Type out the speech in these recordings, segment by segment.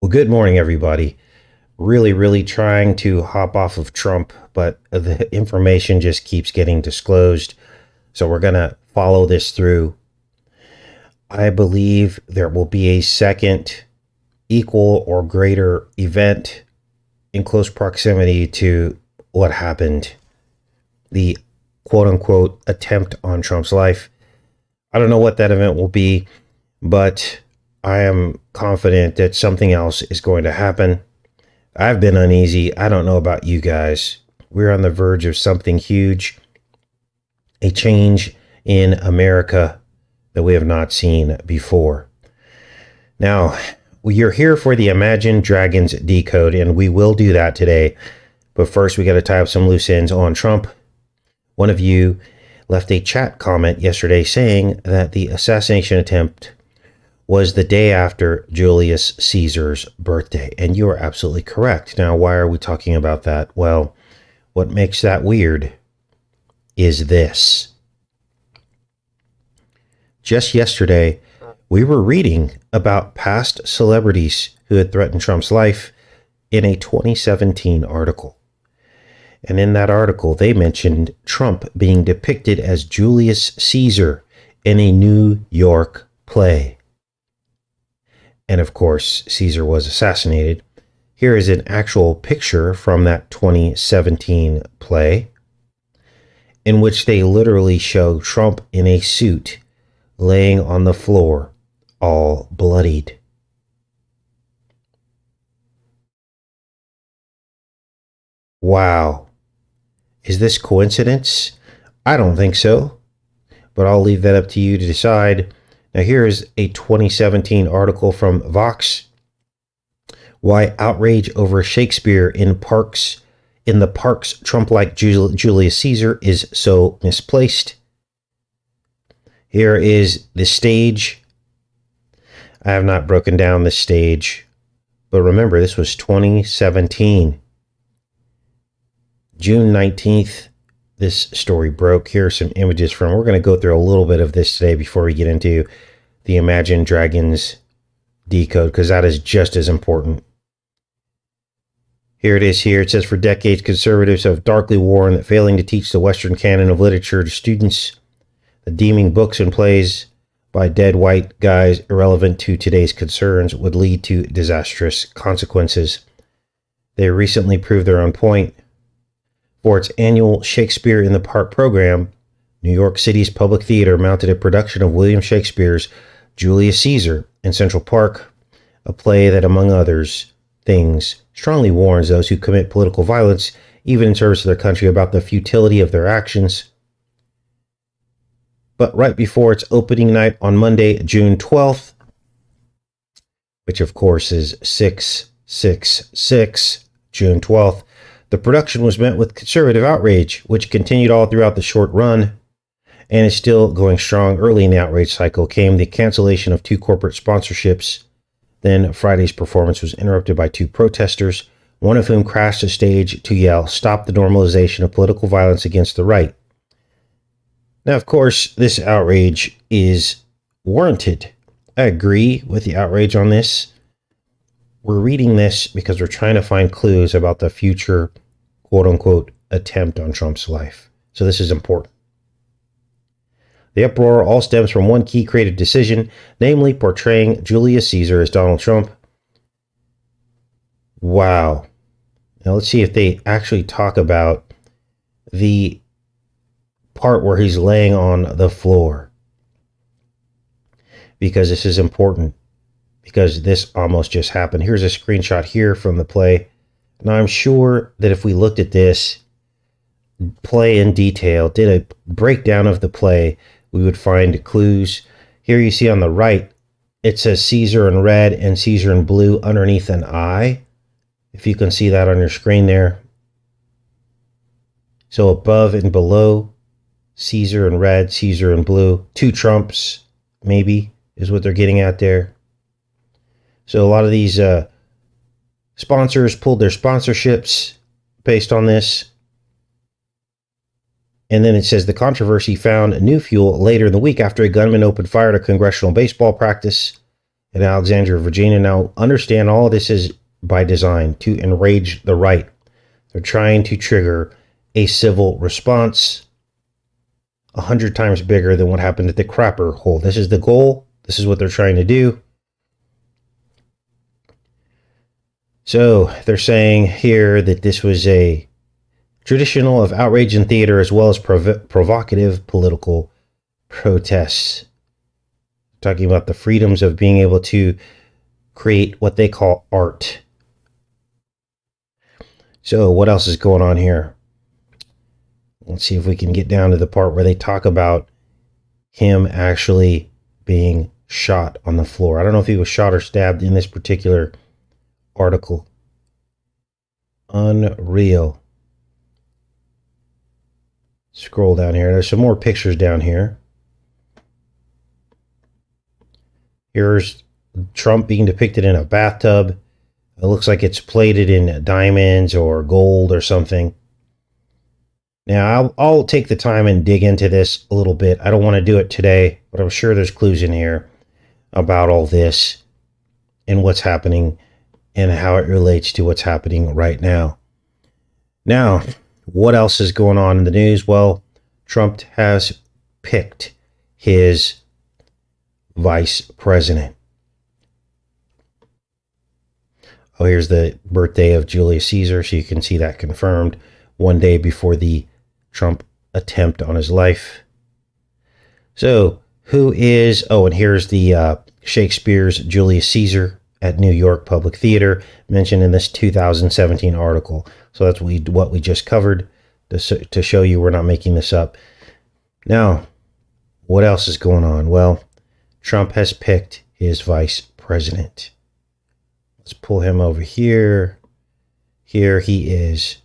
Well, good morning, everybody. Really trying to hop off of Trump, but the information just keeps getting disclosed. So we're going to follow this through. I believe there will be a second equal or greater event in close proximity to what happened, the quote unquote attempt on Trump's life. I don't know what that event will be, but I am confident that something else is going to happen. I've been uneasy. I don't know about you guys. We're on the verge of something huge, a change in America that we have not seen before. Now, you're here for the Imagine Dragons decode, and we will do that today. But first, we got to tie up some loose ends on Trump. One of you left a chat comment yesterday saying that the assassination attempt was the day after Julius Caesar's birthday. And you are absolutely correct. Now, why are we talking about that? Well, what makes that weird is this. Just yesterday, we were reading about past celebrities who had threatened Trump's life in a 2017 article. And in that article, they mentioned Trump being depicted as Julius Caesar in a New York play. And of course, Caesar was assassinated. Here is an actual picture from that 2017 play in which they literally show Trump in a suit laying on the floor, all bloodied. Wow. Is this coincidence? I don't think so, but I'll leave that up to you to decide. Now, here is a 2017 article from Vox. Why outrage over Shakespeare in the parks Trump-like Julius Caesar is so misplaced. Here is the stage. I have not broken down the stage, but remember, this was 2017. June 19th, this story broke. Here are some images from. We're going to go through a little bit of this today before we get into the Imagine Dragons decode, because that is just as important. Here it is here. It says, for decades, conservatives have darkly warned that failing to teach the Western canon of literature to students, that deeming books and plays by dead white guys irrelevant to today's concerns would lead to disastrous consequences. They recently proved their own point. For its annual Shakespeare in the Park program, New York City's Public Theater mounted a production of William Shakespeare's Julius Caesar in Central Park, a play that, among others things, strongly warns those who commit political violence, even in service of their country, about the futility of their actions. But right before its opening night on Monday, June 12th, which of course is 666, June 12th, the production was met with conservative outrage, which continued all throughout the short run and is still going strong. Early in the outrage cycle came the cancellation of 2 corporate sponsorships. Then Friday's performance was interrupted by 2 protesters, one of whom crashed the stage to yell, "Stop the normalization of political violence against the right." Now, of course, this outrage is warranted. I agree with the outrage on this. We're reading this because we're trying to find clues about the future, quote unquote, attempt on Trump's life. So this is important. The uproar all stems from one key creative decision, namely portraying Julius Caesar as Donald Trump. Wow. Now let's see if they actually talk about the part where he's laying on the floor, because this is important. Because this almost just happened. Here's a screenshot here from the play. Now, I'm sure that if we looked at this play in detail, did a breakdown of the play, we would find clues. Here you see on the right, it says Caesar in red and Caesar in blue underneath an I. If you can see that on your screen there. So above and below, Caesar in red, Caesar in blue. 2 Trumps, maybe, is what they're getting at there. So a lot of these sponsors pulled their sponsorships based on this. And then it says the controversy found new fuel later in the week after a gunman opened fire at a congressional baseball practice. in Alexandria, Virginia. Now, understand all this is by design to enrage the right. They're trying to trigger a civil response 100 times bigger than what happened at the crapper hole. This is the goal. This is what they're trying to do. So they're saying here that this was a traditional of outrage in theater as well as provocative political protests. Talking about the freedoms of being able to create what they call art. So what else is going on here? Let's see if we can get down to the part where they talk about him actually being shot on the floor. I don't know if he was shot or stabbed in this particular article. Unreal. Scroll down here. There's some more pictures down here. Here's Trump being depicted in a bathtub. It looks like it's plated in diamonds or gold or something. Now, I'll take the time and dig into this a little bit. I don't want to do it today, but I'm sure there's clues in here about all this and what's happening and how it relates to what's happening right now. Now, what else is going on in the news? Well, Trump has picked his vice president. Oh, here's the birthday of Julius Caesar, so you can see that confirmed one day before the Trump attempt on his life. So, who is... Oh, and here's the Shakespeare's Julius Caesar at New York Public Theater, mentioned in this 2017 article. So that's what we just covered to show you we're not making this up. Now, what else is going on? Well, Trump has picked his vice president. Let's pull him over here. Here he is.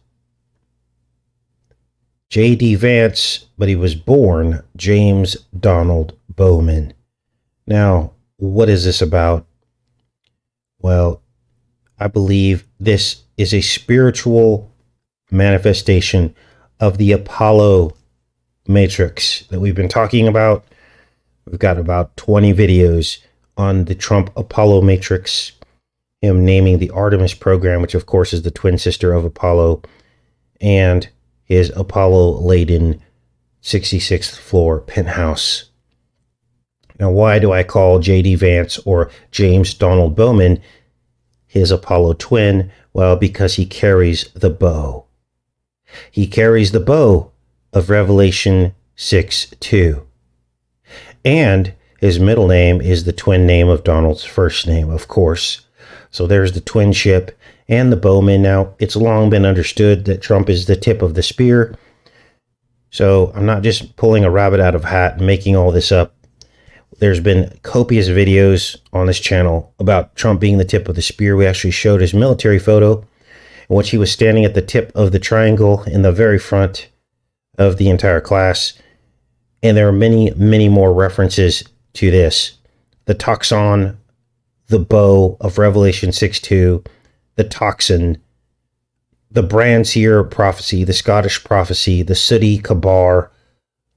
J.D. Vance, but he was born James Donald Bowman. Now, what is this about? Well, I believe this is a spiritual manifestation of the Apollo matrix that we've been talking about. We've got about 20 videos on the Trump Apollo matrix, him naming the Artemis program, which of course is the twin sister of Apollo, and his Apollo-laden 66th floor penthouse. Now, why do I call J.D. Vance or James Donald Bowman his Apollo twin? Well, because he carries the bow. He carries the bow of Revelation 6:2. And his middle name is the twin name of Donald's first name, of course. So there's the twinship and the Bowman. Now, it's long been understood that Trump is the tip of the spear. So I'm not just pulling a rabbit out of a hat and making all this up. There's been copious videos on this channel about Trump being the tip of the spear. We actually showed his military photo in which he was standing at the tip of the triangle in the very front of the entire class. And there are many, many more references to this. The toxon, the bow of Revelation 6:2, the toxin, the Brand-Seer prophecy, the Scottish prophecy, the sooty Kabar,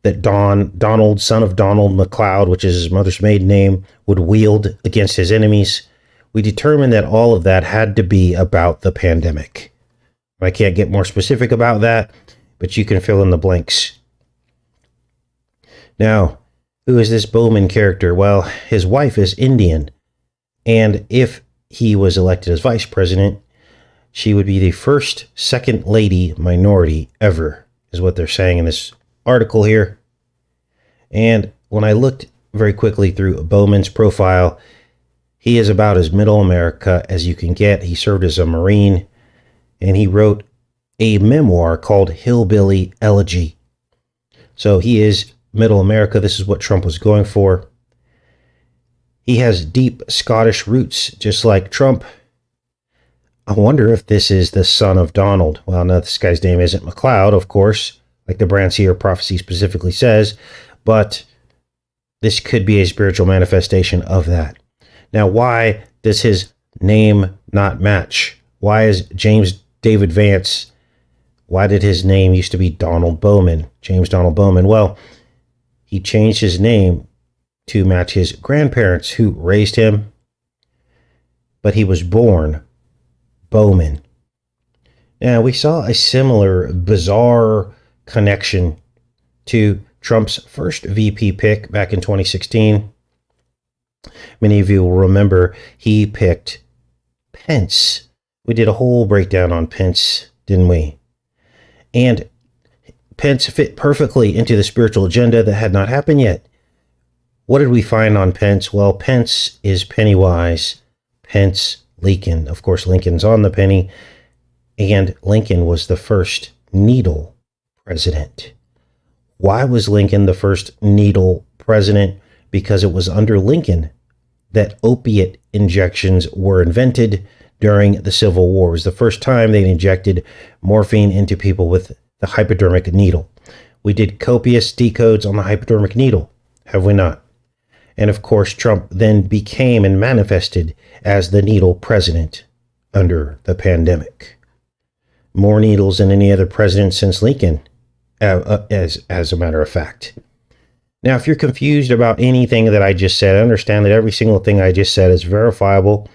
that Donald, son of Donald MacLeod, which is his mother's maiden name, would wield against his enemies. We determined that all of that had to be about the pandemic. I can't get more specific about that, but you can fill in the blanks. Now, who is this Bowman character? Well, his wife is Indian, and if he was elected as vice president, she would be the first second lady minority ever, is what they're saying in this article here. And when I looked very quickly through Bowman's profile, he is about as middle America as you can get. He served as a Marine, and he wrote a memoir called Hillbilly Elegy. So he is middle America. This is what Trump was going for. He has deep Scottish roots, just like Trump. I wonder if this is the son of Donald. Well, no, this guy's name isn't MacLeod, of course, like the Brand-Seer prophecy specifically says, but this could be a spiritual manifestation of that. Now, why does his name not match? Why is James David Vance, why did his name used to be Donald Bowman, James Donald Bowman? Well, he changed his name to match his grandparents who raised him. but he was born Bowman. Now, we saw a similar bizarre connection to Trump's first VP pick back in 2016. Many of you will remember he picked Pence. We did a whole breakdown on Pence, didn't we? And Pence fit perfectly into the spiritual agenda that had not happened yet. What did we find on Pence? Well, Pence is penny wise. Pence, Lincoln. Of course, Lincoln's on the penny. And Lincoln was the first needle president. Why was Lincoln the first needle president? Because it was under Lincoln that opiate injections were invented during the Civil War. It was the first time they injected morphine into people with the hypodermic needle. We did copious decodes on the hypodermic needle, have we not? And of course, Trump then became and manifested as the needle president under the pandemic. More needles than any other president since Lincoln, as a matter of fact. Now, if you're confused about anything that I just said, understand that every single thing I just said is verifiable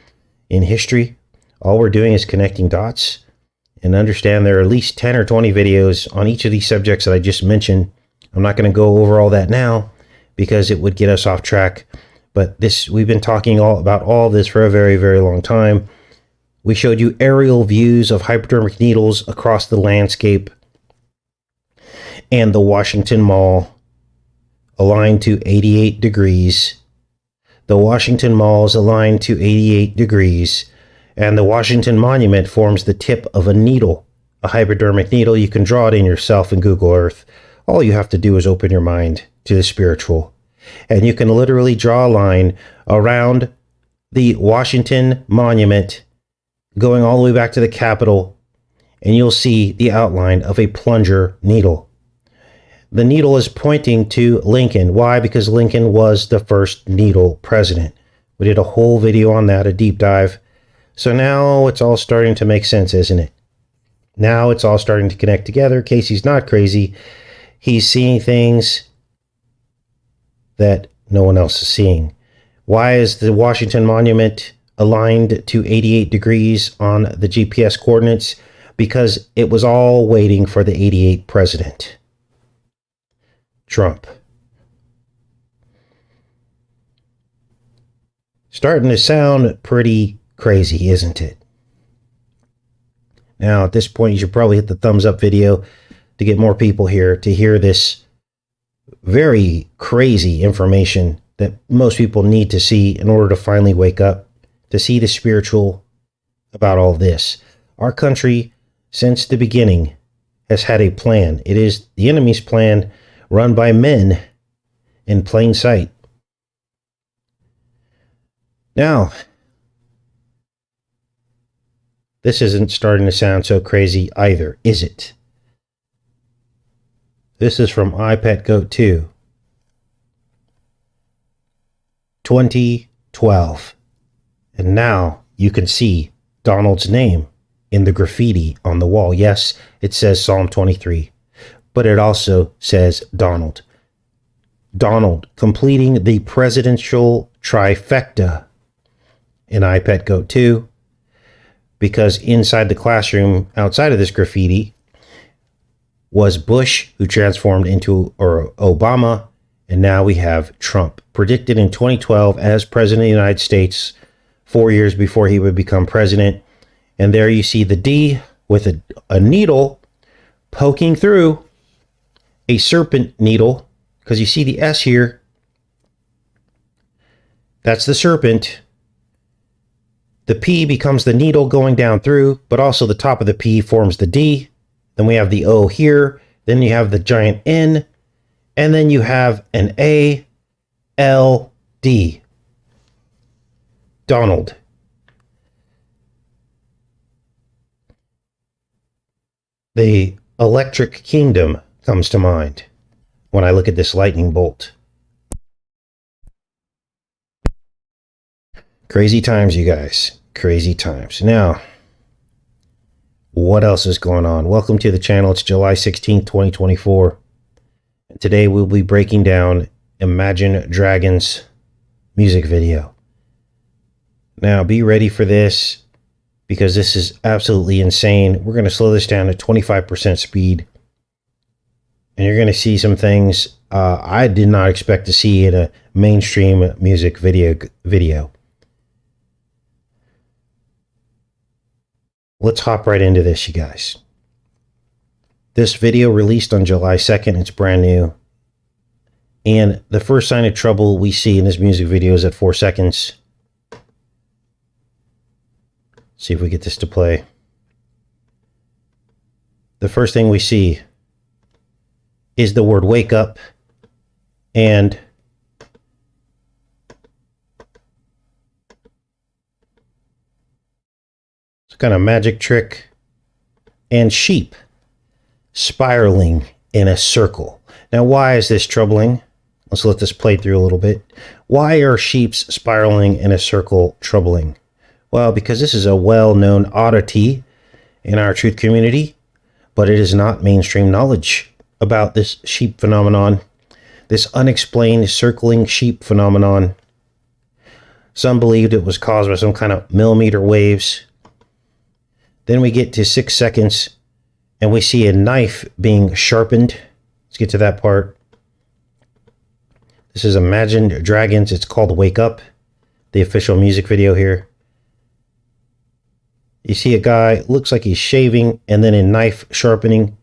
in history. All we're doing is connecting dots, and understand there are at least 10 or 20 videos on each of these subjects that I just mentioned. I'm not going to go over all that now because it would get us off track. But we've been talking about all this for a very, very long time. We showed you aerial views of hypodermic needles across the landscape and the Washington Mall aligned to 88 degrees. The Washington Mall is aligned to 88 degrees, and the Washington Monument forms the tip of a needle, a hypodermic needle. You can draw it in yourself in Google Earth. All you have to do is open your mind to the spiritual, and you can literally draw a line around the Washington Monument going all the way back to the Capitol, and you'll see the outline of a plunger needle. The needle is pointing to Lincoln. Why? Because Lincoln was the first needle president. We did a whole video on that, a deep dive. So now it's all starting to make sense, isn't it? Now it's all starting to connect together. Casey's not crazy. He's seeing things that no one else is seeing. Why is the Washington Monument aligned to 88 degrees on the GPS coordinates? Because it was all waiting for the 88th president. Trump. Starting to sound pretty crazy, isn't it? Now, at this point, you should probably hit the thumbs up video to get more people here to hear this very crazy information that most people need to see in order to finally wake up, to see the spiritual about all this. Our country, since the beginning, has had a plan. It is the enemy's plan, run by men in plain sight. Now, this isn't starting to sound so crazy either, is it? This is from iPetGoat 2, 2012. And now you can see Donald's name in the graffiti on the wall. Yes, it says Psalm 23. But it also says Donald. Donald completing the presidential trifecta in iPetGoat 2, because inside the classroom, outside of this graffiti, was Bush, who transformed into Obama, and now we have Trump, predicted in 2012 as President of the United States, 4 years before he would become president. And there you see the D with a needle poking through. A serpent needle, because you see the S here. That's the serpent. The P becomes the needle going down through, but also the top of the P forms the D. Then we have the O here. Then you have the giant N. And then you have an A, L, D. Donald. The Electric Kingdom comes to mind when I look at this lightning bolt. Crazy times, you guys. Crazy times. Now, what else is going on? Welcome to the channel. It's July 16th, 2024. And today we'll be breaking down Imagine Dragons music video. Now be ready for this because this is absolutely insane. We're going to slow this down to 25% speed. And you're going to see some things I did not expect to see in a mainstream music video. Let's hop right into this, you guys. This video released on July 2nd. It's brand new. And the first sign of trouble we see in this music video is at 4 seconds. See if we get this to play. The first thing we see is the word wake up and it's kind of magic trick and sheep spiraling in a circle. Now, why is this troubling? Let's let this play through a little bit. Why are sheep spiraling in a circle troubling? Well, because this is a well-known oddity in our truth community, but it is not mainstream knowledge about this sheep phenomenon, this unexplained circling sheep phenomenon. Some believed it was caused by some kind of millimeter waves. Then we get to 6 seconds and we see a knife being sharpened. Let's get to that part. This is Imagine Dragons. It's called Wake Up, the official music video here. You see a guy, looks like he's shaving, and then a knife sharpening.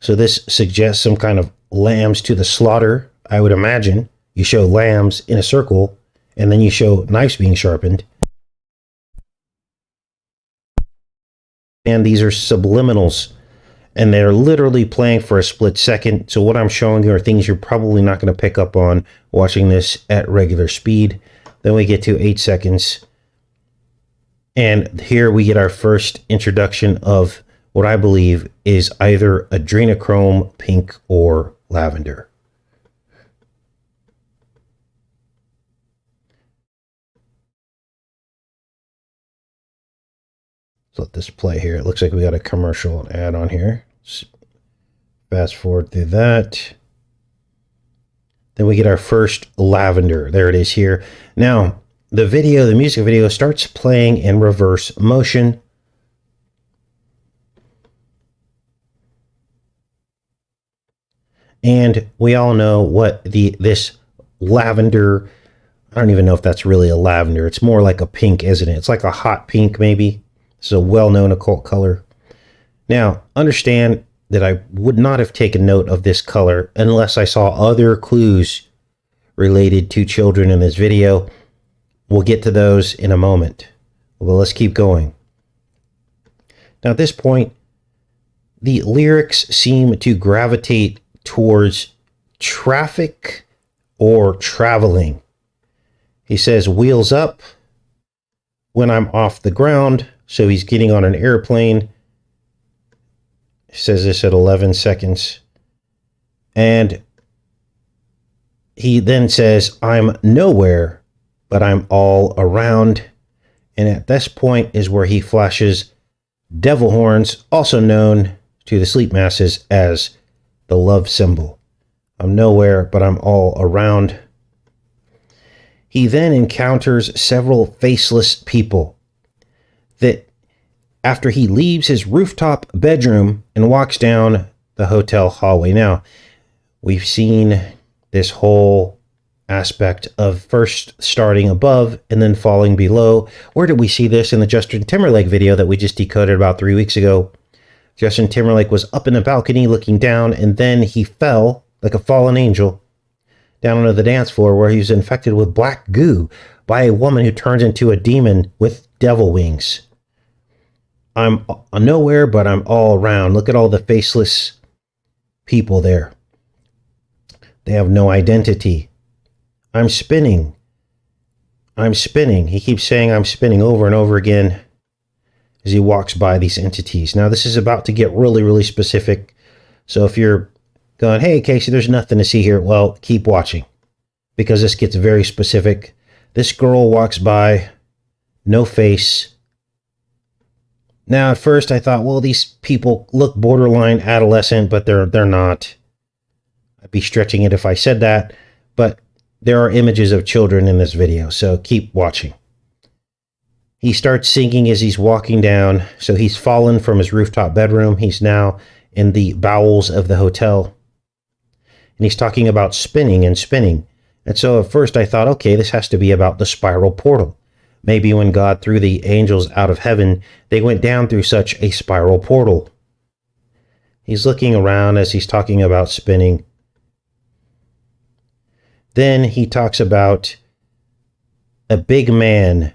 So this suggests some kind of lambs to the slaughter, I would imagine. You show lambs in a circle, and then you show knives being sharpened. And these are subliminals, and they're literally playing for a split second. So what I'm showing you are things you're probably not going to pick up on watching this at regular speed. Then we get to 8 seconds. And here we get our first introduction of what I believe is either adrenochrome, pink, or lavender. Let's let this play here. It looks like we got a commercial ad on here. Let's fast forward through that. Then we get our first lavender. There it is here. Now, the music video starts playing in reverse motion. And we all know what this lavender, I don't even know if that's really a lavender. It's more like a pink, isn't it? It's like a hot pink, maybe. It's a well-known occult color. Now, understand that I would not have taken note of this color unless I saw other clues related to children in this video. We'll get to those in a moment. Well, let's keep going. Now, at this point, the lyrics seem to gravitate towards traffic or traveling. He says, wheels up when I'm off the ground. So he's getting on an airplane. He says this at 11 seconds. And he then says, I'm nowhere, but I'm all around. And at this point is where he flashes devil horns, also known to the sleep masses as the love symbol. I'm nowhere, but I'm all around. He then encounters several faceless people that after he leaves his rooftop bedroom and walks down the hotel hallway. Now, we've seen this whole aspect of first starting above and then falling below. Where did we see this? In the Justin Timberlake video that we just decoded about 3 weeks ago. Justin Timberlake was up in a balcony looking down, and then he fell like a fallen angel down onto the dance floor where he was infected with black goo by a woman who turns into a demon with devil wings. I'm nowhere, but I'm all around. Look at all the faceless people there. They have no identity. I'm spinning. I'm spinning. He keeps saying I'm spinning over and over again as he walks by these entities. Now, this is about to get really, really specific. So if you're going, hey, Casey, there's nothing to see here, well, keep watching because this gets very specific. This girl walks by, no face. Now, at first I thought, well, these people look borderline adolescent, but they're not. I'd be stretching it if I said that, but there are images of children in this video, so keep watching. He starts singing as he's walking down. So he's fallen from his rooftop bedroom. He's now in the bowels of the hotel. And he's talking about spinning and spinning. And so at first I thought, okay, this has to be about the spiral portal. Maybe when God threw the angels out of heaven, they went down through such a spiral portal. He's looking around as he's talking about spinning. Then he talks about a big man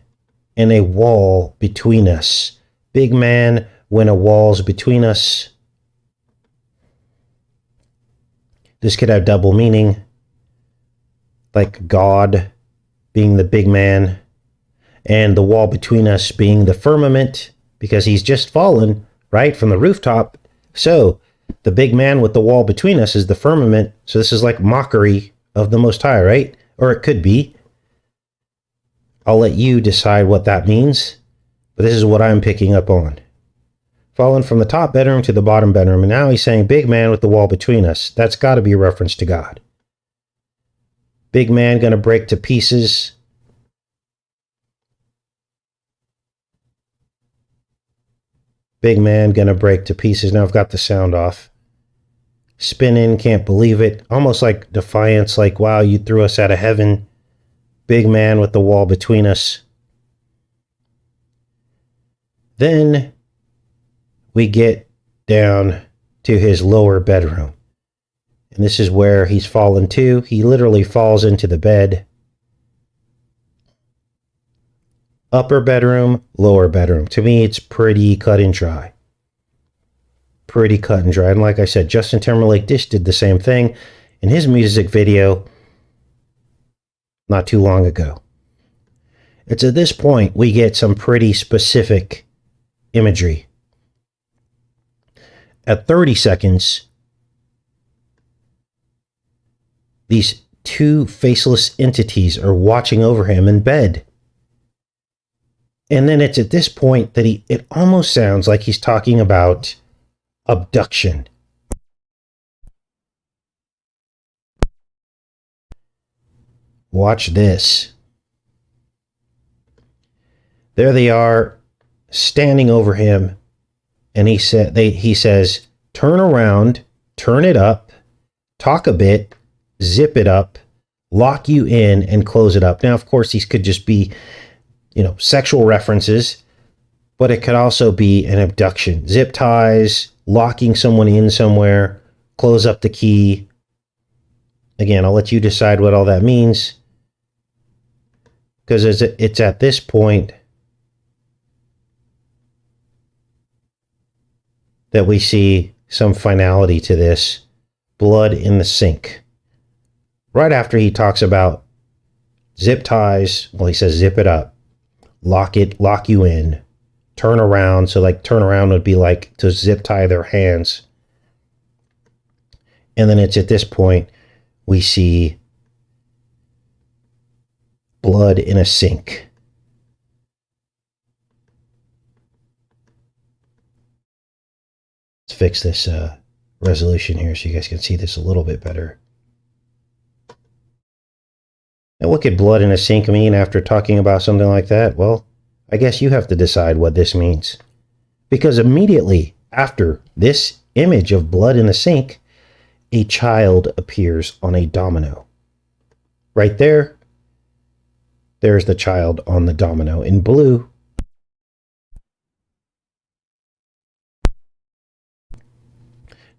and a wall between us. Big man when a wall's between us. This could have double meaning, like God being the big man and the wall between us being the firmament, because he's just fallen, right, from the rooftop. So the big man with the wall between us is the firmament. So this is like mockery of the Most High, right? Or it could be. I'll let you decide what that means, but this is what I'm picking up on. Fallen from the top bedroom to the bottom bedroom, and now he's saying big man with the wall between us. That's got to be a reference to God. Big man gonna break to pieces. Big man gonna break to pieces. Now I've got the sound off. Spinning, can't believe it. Almost like defiance, like, wow, you threw us out of heaven. Big man with the wall between us. Then we get down to his lower bedroom. And this is where he's fallen to. He literally falls into the bed. Upper bedroom, lower bedroom. To me, it's pretty cut and dry. Pretty cut and dry. And like I said, Justin Timberlake did the same thing in his music video not too long ago. It's at this point we get some pretty specific imagery. At 30 seconds, these two faceless entities are watching over him in bed. And then it's at this point that it almost sounds like he's talking about abduction. Watch this. There they are, standing over him, and he says, turn around, turn it up, talk a bit, zip it up, lock you in, and close it up. Now, of course, these could just be, sexual references, but it could also be an abduction. Zip ties, locking someone in somewhere, close up the key. Again, I'll let you decide what all that means, because it's at this point that we see some finality to this. Blood in the sink. Right after he talks about zip ties, well, he says zip it up, lock you in, turn around. So like turn around would be like to zip tie their hands. And then it's at this point we see blood in a sink. Let's fix this resolution here so you guys can see this a little bit better. Now, what could blood in a sink mean after talking about something like that? Well, I guess you have to decide what this means. Because immediately after this image of blood in a sink, a child appears on a domino. Right there, there's the child on the domino in blue.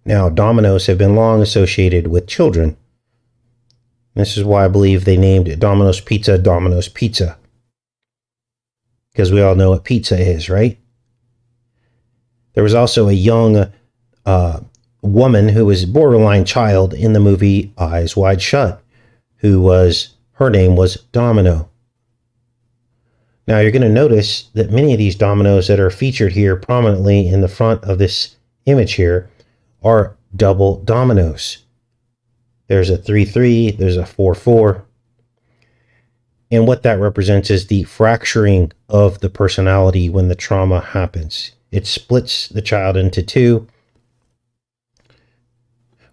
Now, dominoes have been long associated with children. This is why I believe they named Domino's Pizza, because we all know what pizza is, right? There was also a young woman who was borderline child in the movie Eyes Wide Shut, her name was Domino. Now you're going to notice that many of these dominoes that are featured here prominently in the front of this image here are double dominoes. There's a 3-3, there's a 4-4. And what that represents is the fracturing of the personality when the trauma happens. It splits the child into two.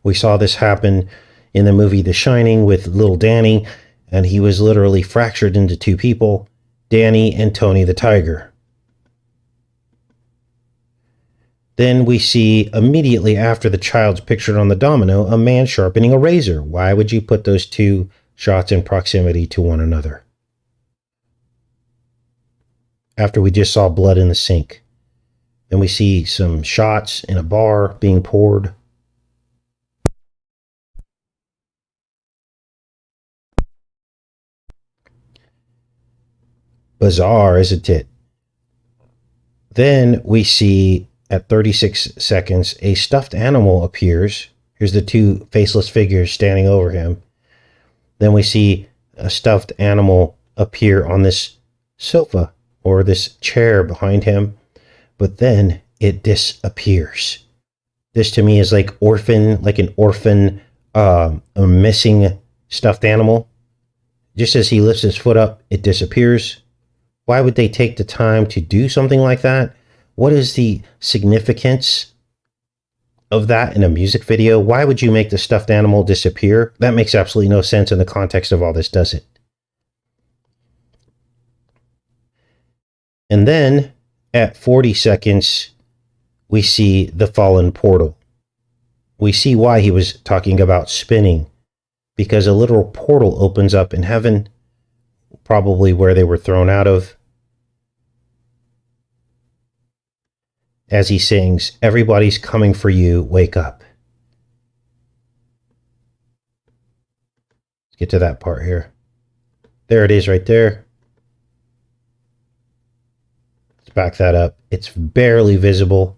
We saw this happen in the movie The Shining with little Danny, and he was literally fractured into two people. Danny and Tony the Tiger. Then we see immediately after the child's pictured on the domino, a man sharpening a razor. Why would you put those two shots in proximity to one another? After we just saw blood in the sink. Then we see some shots in a bar being poured. Bizarre, isn't it? Then we see at 36 seconds, a stuffed animal appears. Here's the two faceless figures standing over him. Then we see a stuffed animal appear on this sofa or this chair behind him, but then it disappears. This to me is like an orphan, a missing stuffed animal. Just as he lifts his foot up, it disappears. Why would they take the time to do something like that? What is the significance of that in a music video? Why would you make the stuffed animal disappear? That makes absolutely no sense in the context of all this, does it? And then at 40 seconds, we see the fallen portal. We see why he was talking about spinning, because a literal portal opens up in heaven, probably where they were thrown out of. As he sings, "Everybody's coming for you, wake up." Let's get to that part here. There it is right there. Let's back that up. It's barely visible.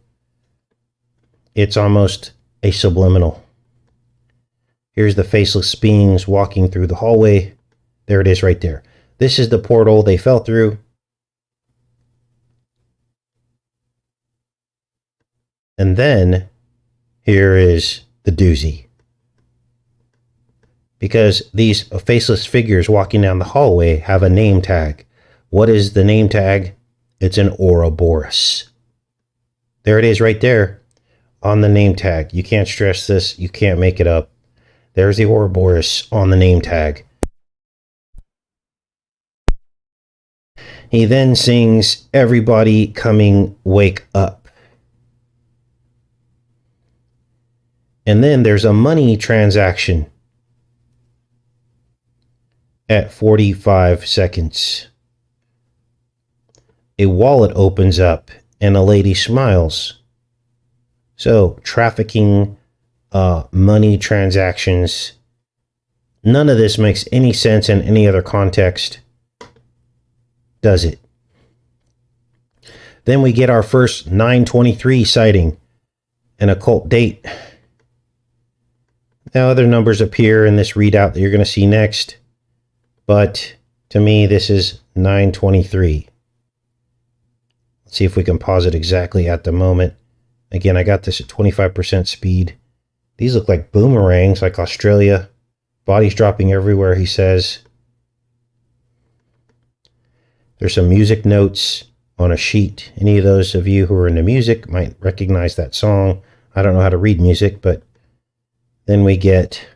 It's almost a subliminal. Here's the faceless beings walking through the hallway. There it is right there. This is the portal they fell through. And then here is the doozy. Because these faceless figures walking down the hallway have a name tag. What is the name tag? It's an Ouroboros. There it is right there on the name tag. You can't stress this. You can't make it up. There's the Ouroboros on the name tag. He then sings, "Everybody coming, wake up." And then there's a money transaction at 45 seconds. A wallet opens up and a lady smiles. So trafficking, money transactions. None of this makes any sense in any other context, does it? Then we get our first 923 sighting, an occult date. Now other numbers appear in this readout that you're going to see next, but to me this is 923. Let's see if we can pause it exactly at the moment. Again, I got this at 25% speed. These look like boomerangs, like Australia. Bodies dropping everywhere, he says. There's some music notes on a sheet. Any of those of you who are into music might recognize that song. I don't know how to read music, but then we get,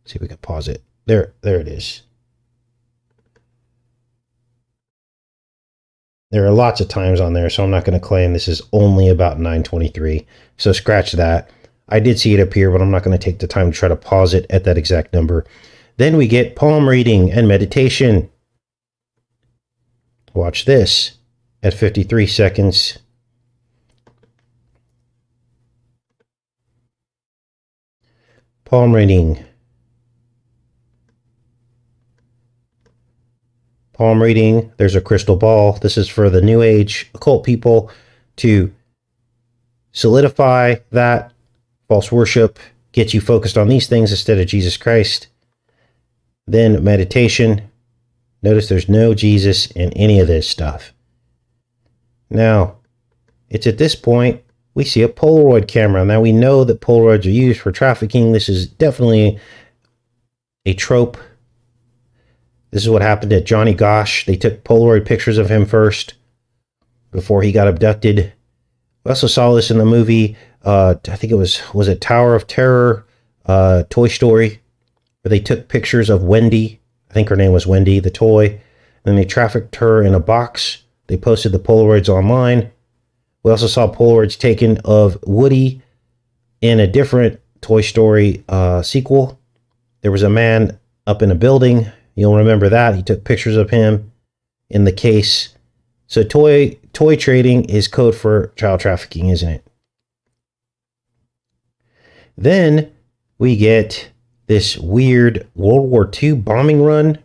let's see if we can pause it. There it is. There are lots of times on there, so I'm not going to claim this is only about 923. So scratch that. I did see it appear, but I'm not going to take the time to try to pause it at that exact number. Then we get palm reading and meditation. Watch this at 53 seconds. Palm reading. Palm reading. There's a crystal ball. This is for the New Age occult people to solidify that false worship, get you focused on these things instead of Jesus Christ. Then meditation. Notice there's no Jesus in any of this stuff. Now, it's at this point we see a Polaroid camera. Now we know that Polaroids are used for trafficking. This is definitely a trope. This is what happened to Johnny Gosh. They took Polaroid pictures of him first before he got abducted. We also saw this in the movie, I think it was it Tower of Terror, Toy Story, where they took pictures of Wendy. I think her name was Wendy, the toy, Then they trafficked her in a box. They posted the Polaroids online. We also saw Polaroids taken of Woody in a different Toy Story sequel. There was a man up in a building. You'll remember that. He took pictures of him in the case. So toy trading is code for child trafficking, isn't it? Then we get this weird World War II bombing run,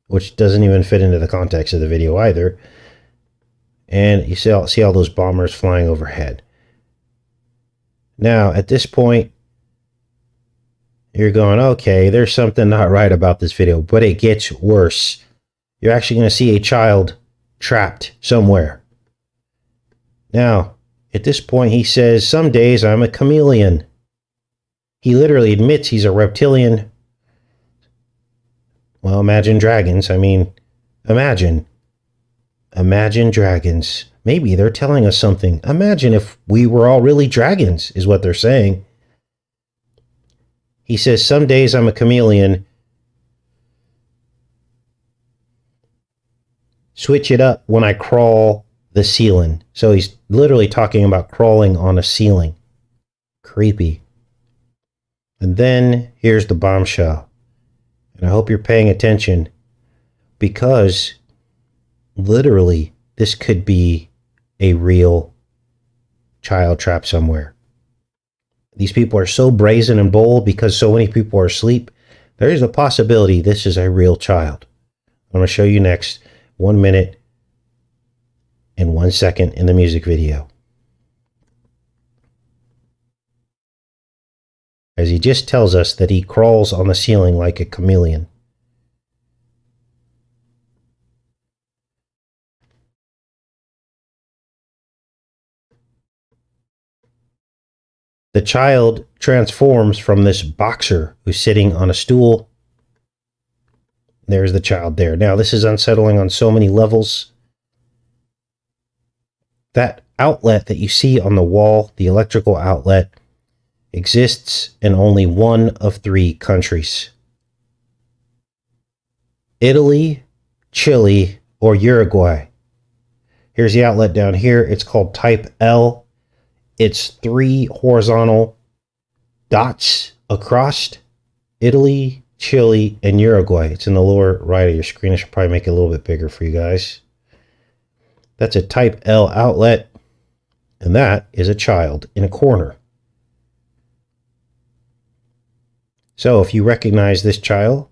which doesn't even fit into the context of the video either. And you see all those bombers flying overhead. Now, at this point, you're going, okay, there's something not right about this video, but it gets worse. You're actually going to see a child trapped somewhere. Now, at this point, he says, some days I'm a chameleon. He literally admits he's a reptilian. Well, imagine dragons. I mean, imagine dragons. Maybe they're telling us something. Imagine if we were all really dragons, is what they're saying. He says, some days I'm a chameleon. Switch it up when I crawl the ceiling. So he's literally talking about crawling on a ceiling. Creepy. And then here's the bombshell. And I hope you're paying attention, because literally this could be a real child trapped somewhere. These people are so brazen and bold because so many people are asleep. There is a possibility this is a real child. I'm going to show you next. 1 minute and 1 second in the music video. As he just tells us that he crawls on the ceiling like a chameleon. The child transforms from this boxer who's sitting on a stool. There's the child there. Now, this is unsettling on so many levels. That outlet that you see on the wall, the electrical outlet, exists in only one of 3 countries. Italy, Chile, or Uruguay. Here's the outlet down here. It's called type L. It's 3 horizontal dots across Italy, Chile, and Uruguay. It's in the lower right of your screen. I should probably make it a little bit bigger for you guys. That's a type L outlet, and that is a child in a corner. So if you recognize this child,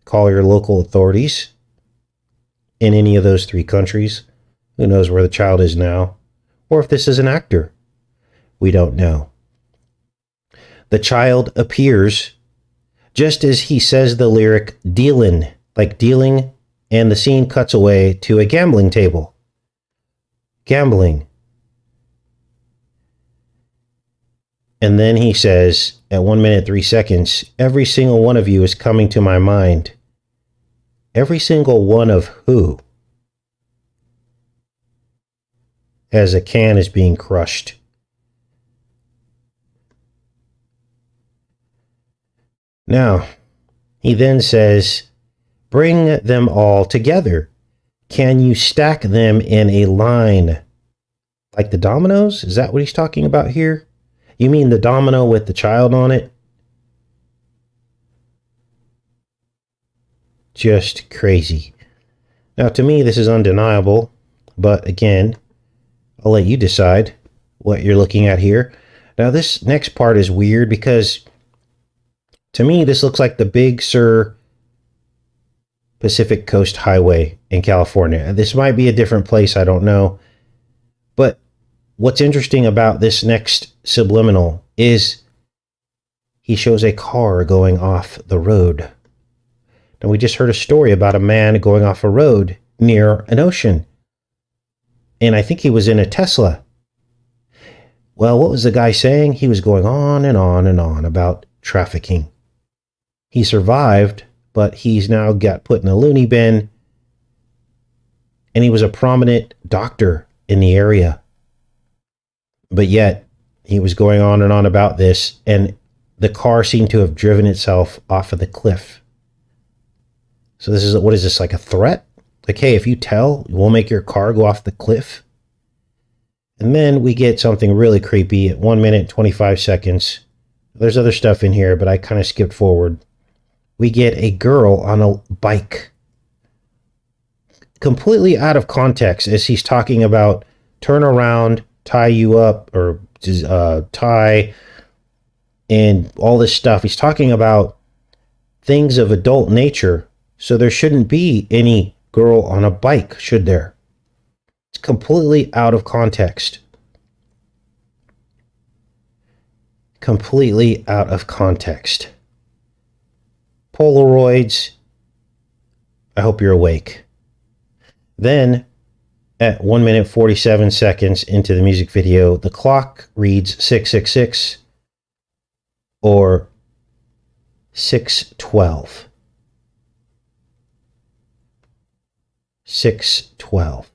call your local authorities in any of those 3 countries. Who knows where the child is now? Or if this is an actor. We don't know. The child appears just as he says the lyric dealin', like dealing, and the scene cuts away to a gambling table. Gambling. And then he says, at 1 minute, 3 seconds, every single one of you is coming to my mind. Every single one of who? As a can is being crushed. Now, he then says, bring them all together. Can you stack them in a line? Like the dominoes? Is that what he's talking about here? You mean the domino with the child on it? Just crazy. Now, to me, this is undeniable. But again, I'll let you decide what you're looking at here. Now, this next part is weird because to me, this looks like the Big Sur Pacific Coast Highway in California. This might be a different place, I don't know. But what's interesting about this next subliminal is he shows a car going off the road. Now, we just heard a story about a man going off a road near an ocean. And I think he was in a Tesla. Well, what was the guy saying? He was going on and on and on about trafficking. He survived, but he's now got put in a loony bin. And he was a prominent doctor in the area. But yet, he was going on and on about this, and the car seemed to have driven itself off of the cliff. So this is, what is this, like a threat? Like, hey, if you tell, we'll make your car go off the cliff. And then we get something really creepy at 1 minute, 25 seconds. There's other stuff in here, but I kind of skipped forward. We get a girl on a bike. Completely out of context as he's talking about turn around, tie you up, or tie, and all this stuff. He's talking about things of adult nature. So there shouldn't be any girl on a bike, should there? It's completely out of context. Completely out of context. Polaroids. I hope you're awake. Then, at 1 minute 47 seconds into the music video, the clock reads 666 or 612. 612.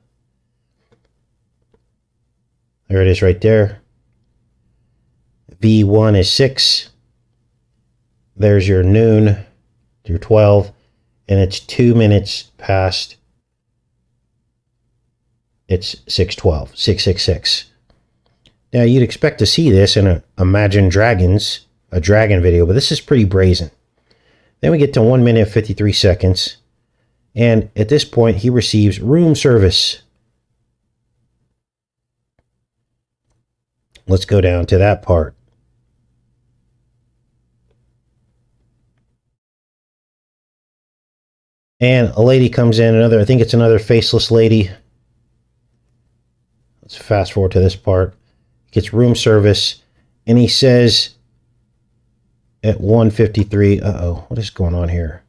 There it is right there. V1 is 6. There's your noon, your 12, and it's 2 minutes past. It's 612, 666. Now, you'd expect to see this in a Imagine Dragons, a dragon video, but this is pretty brazen. Then we get to 1 minute 53 seconds, and at this point, he receives room service. Let's go down to that part. And a lady comes in, I think it's another faceless lady. Let's fast forward to this part. He gets room service, and he says at 1:53, what is going on here?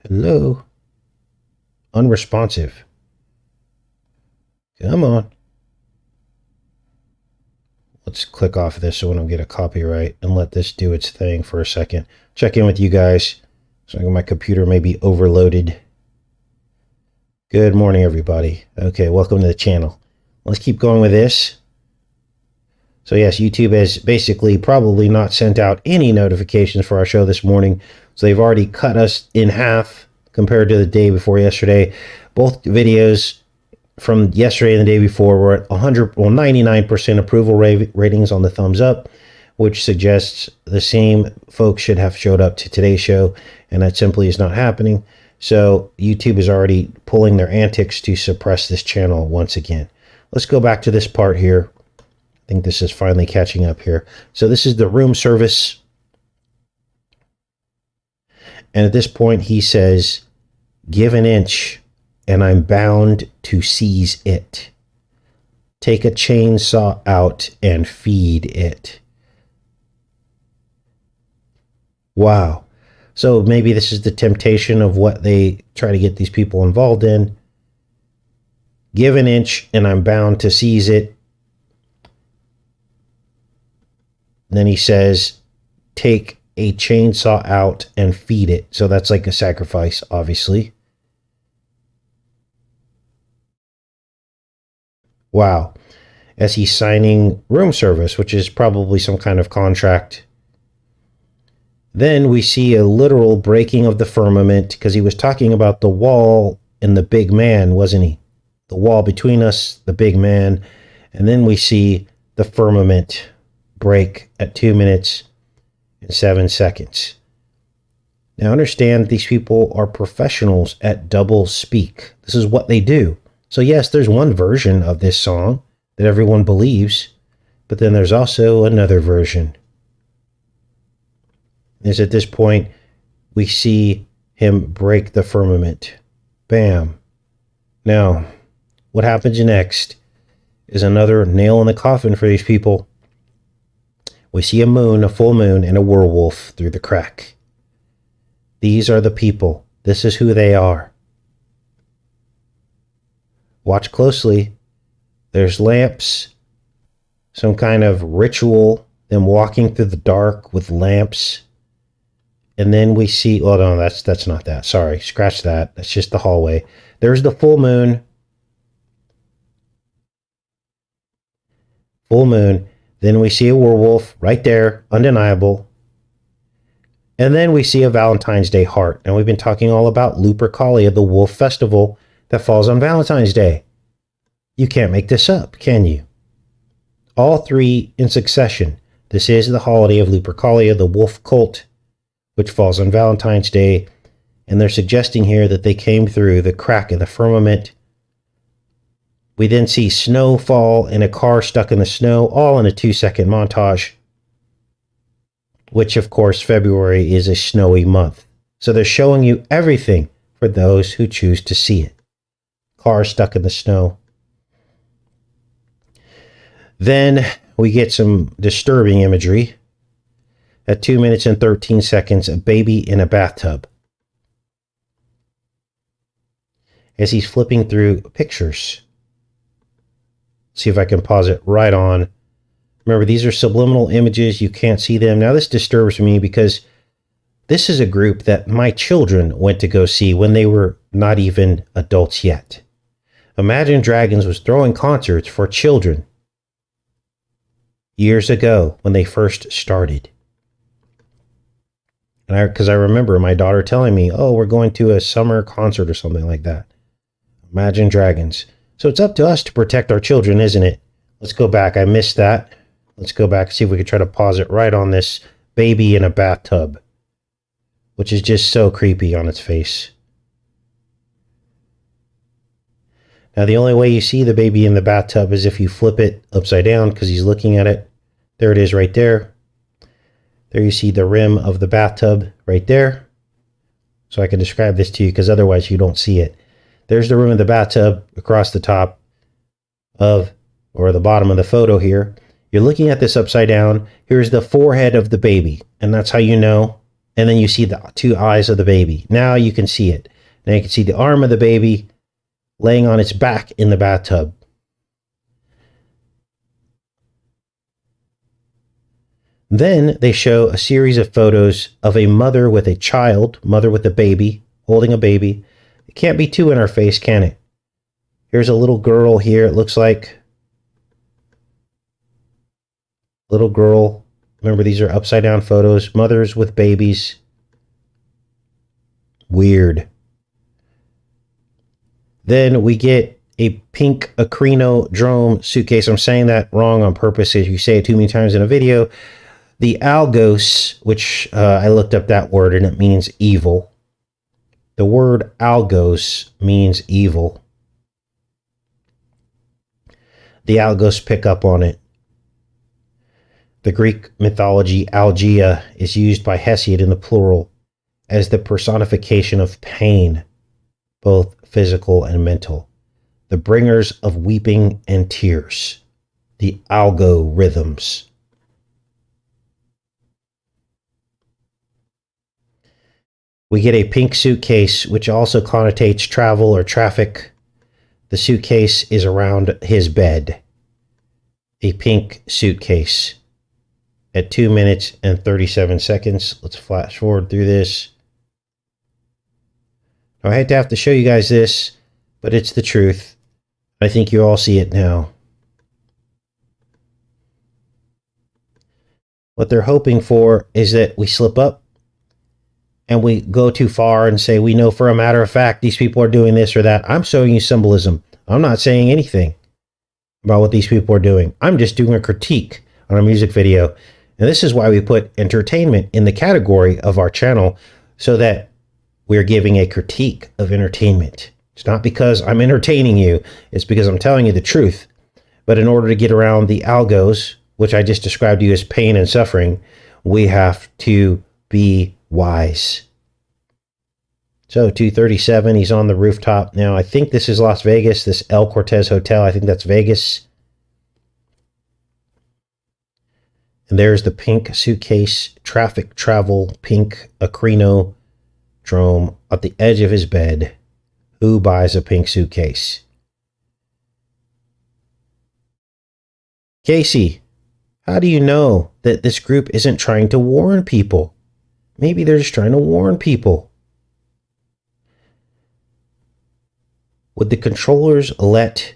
Hello? Unresponsive. Come on. Let's click off of this so we don't get a copyright and let this do its thing for a second. Check in with you guys. So my computer may be overloaded. Good morning, everybody. Okay, welcome to the channel. Let's keep going with this. So yes, YouTube has basically probably not sent out any notifications for our show this morning. So they've already cut us in half compared to the day before yesterday. Both videos from yesterday and the day before were at 99% approval ratings on the thumbs up, which suggests the same folks should have showed up to today's show, and that simply is not happening. So YouTube is already pulling their antics to suppress this channel once again. Let's go back to this part here. I think this is finally catching up here. So this is the room service. And at this point, he says, give an inch and I'm bound to seize it. Take a chainsaw out and feed it. Wow. So maybe this is the temptation of what they try to get these people involved in. Give an inch and I'm bound to seize it. Then he says, take a chainsaw out and feed it. So that's like a sacrifice, obviously. Wow. As he's signing room service, which is probably some kind of contract. Then we see a literal breaking of the firmament, because he was talking about the wall and the big man, wasn't he? The wall between us, the big man. And then we see the firmament break at 2 minutes and 7 seconds. Now understand, these people are professionals at double speak. This is what they do. So yes, there's one version of this song that everyone believes, but then there's also another version. Is at this point, we see him break the firmament. Bam. Now, what happens next is another nail in the coffin for these people. We see a moon, a full moon, and a werewolf through the crack. These are the people. This is who they are. Watch closely. There's lamps, some kind of ritual, them walking through the dark with lamps. And then we see, well, no, that's not that. Sorry, scratch that. That's just the hallway. There's the full moon. Full moon. Then we see a werewolf right there, undeniable. And then we see a Valentine's Day heart. And we've been talking all about Lupercalia, the wolf festival that falls on Valentine's Day. You can't make this up, can you? All three in succession. This is the holiday of Lupercalia, the wolf cult, which falls on Valentine's Day. And they're suggesting here that they came through the crack in the firmament. We then see snow fall and a car stuck in the snow, all in a 2-second montage, which of course February is a snowy month. So they're showing you everything for those who choose to see it. Car stuck in the snow. Then we get some disturbing imagery. At 2 minutes and 13 seconds, a baby in a bathtub. As he's flipping through pictures. See if I can pause it right on. Remember, these are subliminal images. You can't see them. Now, this disturbs me because this is a group that my children went to go see when they were not even adults yet. Imagine Dragons was throwing concerts for children years ago when they first started. And because I remember my daughter telling me, oh, we're going to a summer concert or something like that. Imagine Dragons. So it's up to us to protect our children, isn't it? Let's go back. I missed that. Let's go back and see if we can try to pause it right on this baby in a bathtub, which is just so creepy on its face. Now, the only way you see the baby in the bathtub is if you flip it upside down because he's looking at it. There it is right there. There you see the rim of the bathtub right there. So I can describe this to you because otherwise you don't see it. There's the rim of the bathtub across the top of, or the bottom of the photo here. You're looking at this upside down. Here's the forehead of the baby, and that's how you know. And then you see the two eyes of the baby. Now you can see it. Now you can see the arm of the baby laying on its back in the bathtub. Then they show a series of photos of a mother with a child, mother with a baby, holding a baby. It can't be two in our face, can it? Here's a little girl here, it looks like. Little girl. Remember, these are upside down photos. Mothers with babies. Weird. Then we get a pink acrinodrome suitcase. I'm saying that wrong on purpose if you say it too many times in a video. The algos, which I looked up that word and it means evil. The word algos means evil. The algos pick up on it. The Greek mythology algaea is used by Hesiod in the plural as the personification of pain, both physical and mental. The bringers of weeping and tears. The algorithms. We get a pink suitcase, which also connotates travel or traffic. The suitcase is around his bed. A pink suitcase. At 2 minutes and 37 seconds. Let's flash forward through this. Now, I hate to have to show you guys this, but it's the truth. I think you all see it now. What they're hoping for is that we slip up and we go too far and say, we know for a matter of fact, these people are doing this or that. I'm showing you symbolism. I'm not saying anything about what these people are doing. I'm just doing a critique on a music video. And this is why we put entertainment in the category of our channel, so that we're giving a critique of entertainment. It's not because I'm entertaining you. It's because I'm telling you the truth. But in order to get around the algos, which I just described to you as pain and suffering, we have to be wise. So 2:37, he's on the rooftop. Now, I think this is Las Vegas, this El Cortez Hotel. I think that's Vegas. And there's the pink suitcase, traffic travel, pink acrinodrome at the edge of his bed. Who buys a pink suitcase? Casey, how do you know that this group isn't trying to warn people? Maybe they're just trying to warn people. Would the controllers let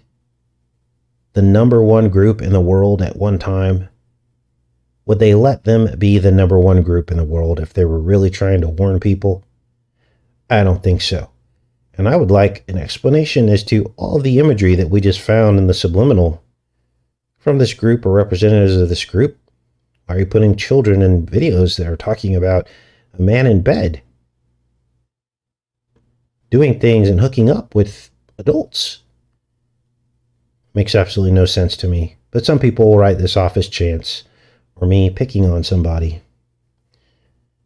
the #1 group in the world at one time Would they let them be the number one group in the world if they were really trying to warn people? I don't think so. And I would like an explanation as to all of the imagery that we just found in the subliminal from this group or representatives of this group. Why are you putting children in videos that are talking about a man in bed doing things and hooking up with adults? Makes absolutely no sense to me. But some people will write this off as chance or me picking on somebody.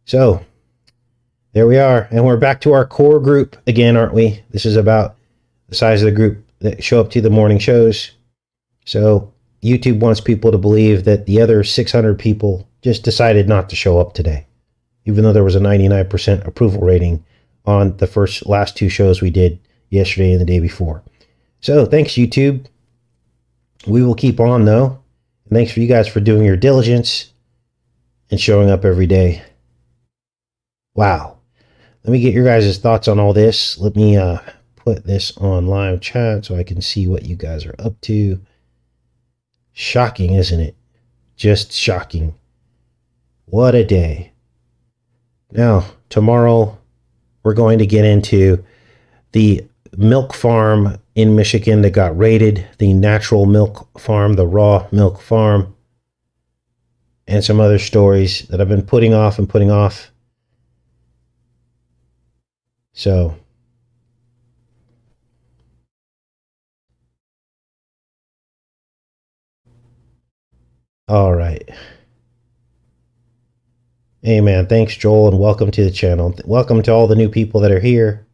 So there we are. And we're back to our core group again, aren't we? This is about the size of the group that show up to the morning shows. So YouTube wants people to believe that the other 600 people just decided not to show up today, even though there was a 99% approval rating on the last two shows we did yesterday and the day before. So thanks, YouTube. We will keep on, though. And thanks for you guys for doing your diligence and showing up every day. Wow. Let me get your guys' thoughts on all this. Let me put this on live chat so I can see what you guys are up to. Shocking, isn't it? Just shocking. What a day. Now, tomorrow, we're going to get into the milk farm in Michigan that got raided, the natural milk farm, the raw milk farm, and some other stories that I've been putting off and putting off. So, all right. Hey, man, thanks, Joel, and welcome to the channel. Welcome to all the new people that are here.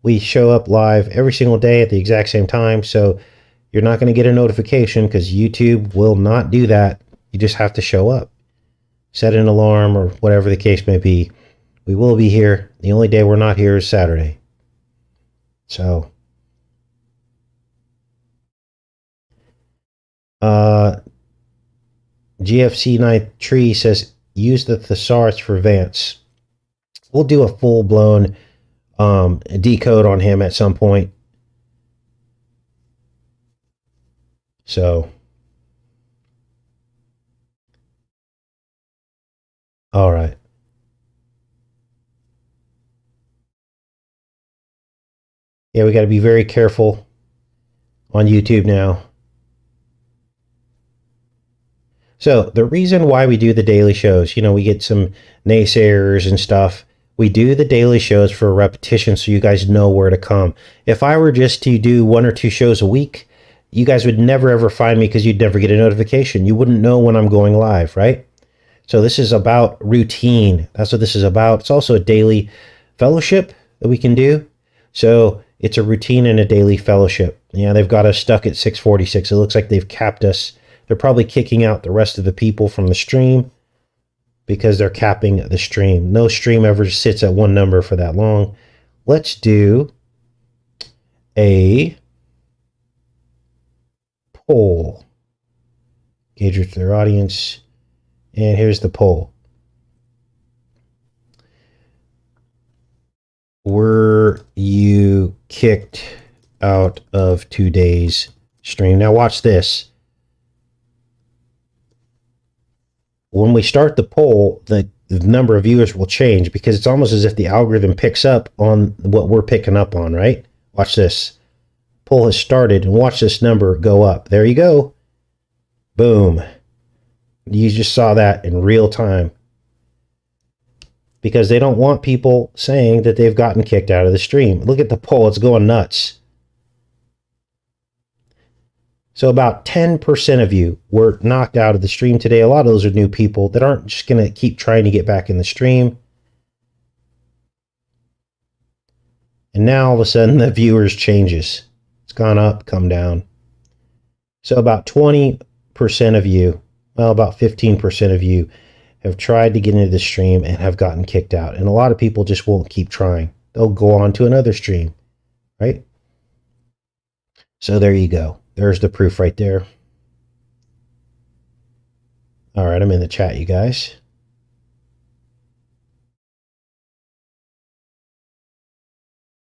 We show up live every single day at the exact same time, so you're not going to get a notification because YouTube will not do that. You just have to show up. Set an alarm or whatever the case may be. We will be here. The only day we're not here is Saturday. So, GFC 9th Tree says, use the thesaurus for Vance. We'll do a full-blown decode on him at some point. So, all right. Yeah, we got to be very careful on YouTube now. So the reason why we do the daily shows, we get some naysayers and stuff. We do the daily shows for repetition so you guys know where to come. If I were just to do 1 or 2 shows a week, you guys would never ever find me because you'd never get a notification. You wouldn't know when I'm going live, right? So this is about routine. That's what this is about. It's also a daily fellowship that we can do. So it's a routine and a daily fellowship. Yeah, they've got us stuck at 646. It looks like they've capped us. They're probably kicking out the rest of the people from the stream because they're capping the stream. No stream ever sits at one number for that long. Let's do a poll. Gauge with their audience. And here's the poll. Were you kicked out of today's stream? Now watch this. When we start the poll, the number of viewers will change because it's almost as if the algorithm picks up on what we're picking up on, right? Watch this. Poll has started, and watch this number go up. There you go. Boom. You just saw that in real time. Because they don't want people saying that they've gotten kicked out of the stream. Look at the poll. It's going nuts. So about 10% of you were knocked out of the stream today. A lot of those are new people that aren't just going to keep trying to get back in the stream. And now all of a sudden the viewers changes. It's gone up, come down. So about 20% of you, well, about 15% of you have tried to get into the stream and have gotten kicked out. And a lot of people just won't keep trying. They'll go on to another stream, right? So there you go. There's the proof right there. All right, I'm in the chat, you guys.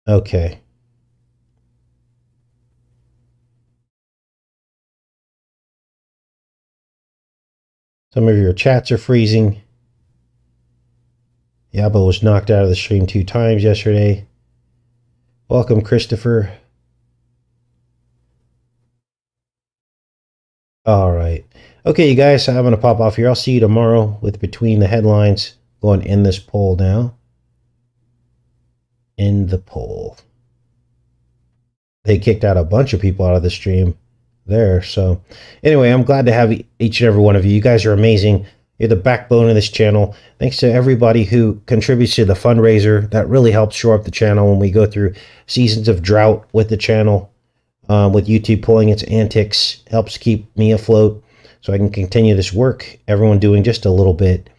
Okay. Some of your chats are freezing. Yabo was knocked out of the stream 2 times yesterday. Welcome, Christopher. All right. Okay, you guys, I'm going to pop off here. I'll see you tomorrow with Between the Headlines. Go and end this poll now. End the poll. They kicked out a bunch of people out of the stream there. So anyway, I'm glad to have each and every one of you. You guys are amazing. You're the backbone of this channel. Thanks to everybody who contributes to the fundraiser. That really helps shore up the channel when we go through seasons of drought with the channel. With YouTube pulling its antics, helps keep me afloat so I can continue this work. Everyone doing just a little bit.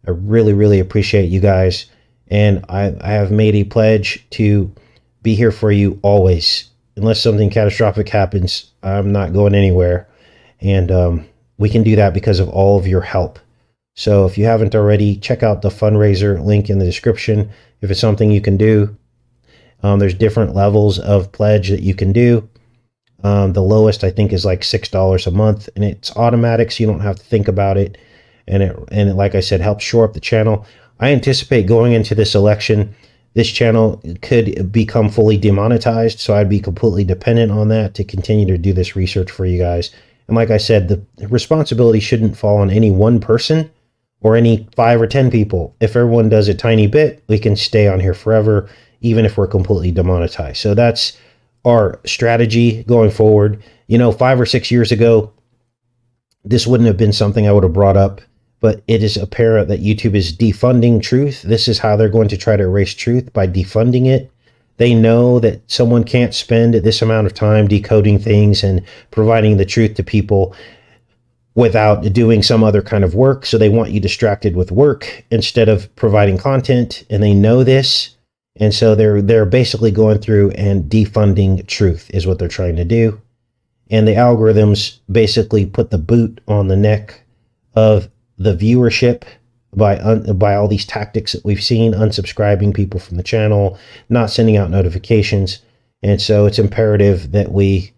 I really, really appreciate you guys. And I have made a pledge to be here for you always. Unless something catastrophic happens, I'm not going anywhere. And we can do that because of all of your help. So if you haven't already, check out the fundraiser link in the description. If it's something you can do, there's different levels of pledge that you can do. The lowest, I think, is like $6 a month, and it's automatic, so you don't have to think about it. And it, like I said, helps shore up the channel. I anticipate going into this election, this channel could become fully demonetized, so I'd be completely dependent on that to continue to do this research for you guys. And like I said, the responsibility shouldn't fall on any one person or any 5 or 10 people. If everyone does a tiny bit, we can stay on here forever, even if we're completely demonetized. So that's our strategy going forward. 5 or 6 years ago, this wouldn't have been something I would have brought up, but it is apparent that YouTube is defunding truth. This is how they're going to try to erase truth, by defunding it. They know that someone can't spend this amount of time decoding things and providing the truth to people without doing some other kind of work. So they want you distracted with work instead of providing content, and they know this. And so they're basically going through and defunding truth is what they're trying to do. And the algorithms basically put the boot on the neck of the viewership by all these tactics that we've seen, unsubscribing people from the channel, not sending out notifications. And so it's imperative that we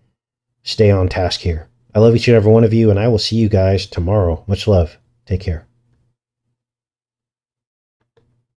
stay on task here. I love each and every one of you, and I will see you guys tomorrow. Much love. Take care.